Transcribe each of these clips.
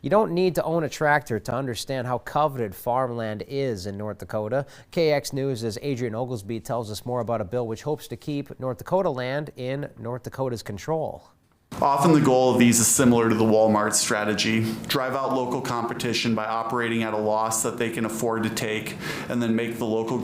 You don't need to own a tractor to understand how coveted farmland is in North Dakota. KX News' Adrian Oglesby tells us more about a bill which hopes to keep North Dakota land in North Dakota's control. Often the goal of these is similar to the Walmart strategy. Drive out local competition by operating at a loss that they can afford to take and then make the local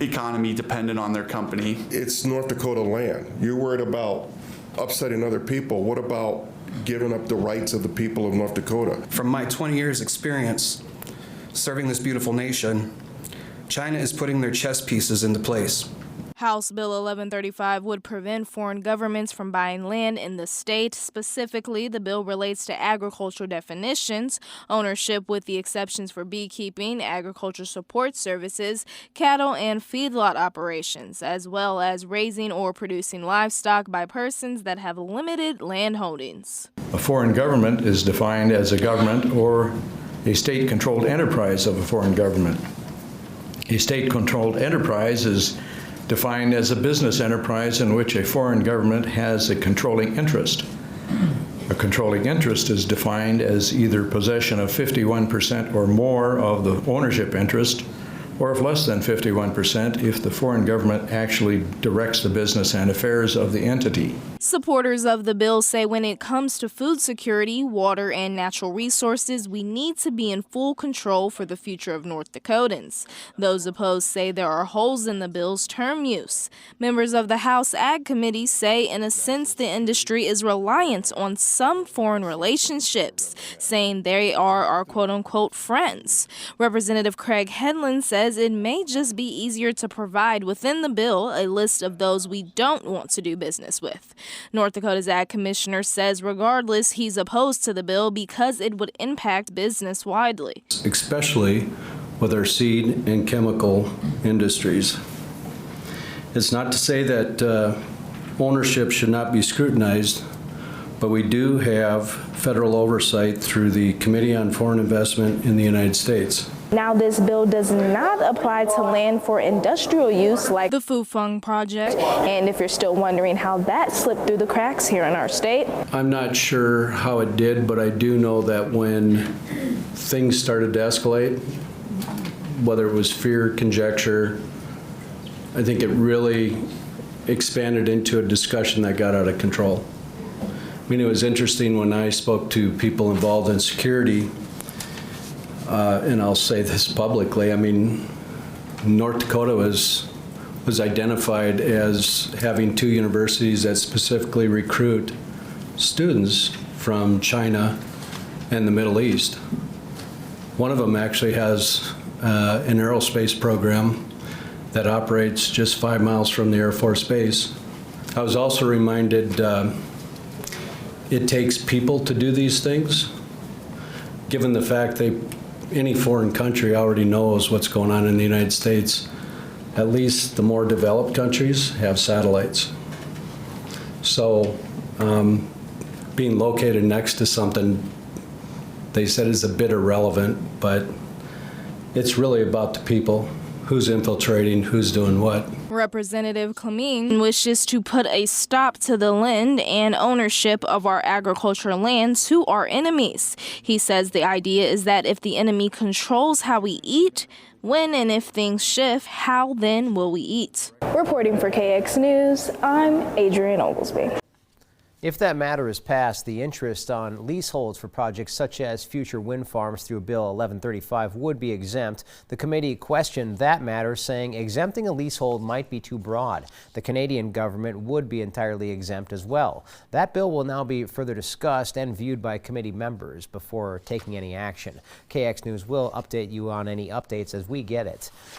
economy dependent on their company. It's North Dakota land. You're worried about upsetting other people. What about giving up the rights of the people of North Dakota? From my 20 years experience serving this beautiful nation, China is putting their chess pieces into place. House Bill 1135 would prevent foreign governments from buying land in the state. Specifically, the bill relates to agricultural definitions, ownership with the exceptions for beekeeping, agriculture support services, cattle and feedlot operations, as well as raising or producing livestock by persons that have limited land holdings. A foreign government is defined as a government or a state-controlled enterprise of a foreign government. A state-controlled enterprise is defined as a business enterprise in which a foreign government has a controlling interest. A controlling interest is defined as either possession of 51% or more of the ownership interest, or if less than 51%, if the foreign government actually directs the business and affairs of the entity. Supporters of the bill say when it comes to food security, water, and natural resources, we need to be in full control for the future of North Dakotans. Those opposed say there are holes in the bill's term use. Members of the House Ag Committee say, in a sense, the industry is reliant on some foreign relationships, saying they are our quote-unquote friends. Representative Craig Hedlund says it may just be easier to provide within the bill a list of those we don't want to do business with. North Dakota's Ag Commissioner says regardless, he's opposed to the bill because it would impact business widely. Especially with our seed and chemical industries. It's not to say that ownership should not be scrutinized, but we do have federal oversight through the Committee on Foreign Investment in the United States. Now, this bill does not apply to land for industrial use like the Fufeng project. And if you're still wondering how that slipped through the cracks here in our state, I'm not sure how it did, but I do know that when things started to escalate, whether it was fear, conjecture, I think it really expanded into a discussion that got out of control. I mean, it was interesting when I spoke to people involved in security. And I'll say this publicly, I mean, North Dakota was identified as having 2 universities that specifically recruit students from China and the Middle East. One of them actually has an aerospace program that operates just 5 miles from the Air Force Base. I was also reminded it takes people to do these things, given the fact any foreign country already knows what's going on in the United States. At least the more developed countries have satellites. So being located next to something they said is a bit irrelevant, but it's really about the people. Who's infiltrating, who's doing what. Representative Clemeen wishes to put a stop to the lend and ownership of our agricultural land to our enemies. He says the idea is that if the enemy controls how we eat, when and if things shift, how then will we eat? reporting for KX News, I'm Adrian Oglesby. If that matter is passed, the interest on leaseholds for projects such as future wind farms through Bill 1135 would be exempt. The committee questioned that matter, saying exempting a leasehold might be too broad. The Canadian government would be entirely exempt as well. That bill will now be further discussed and viewed by committee members before taking any action. KX News will update you on any updates as we get it.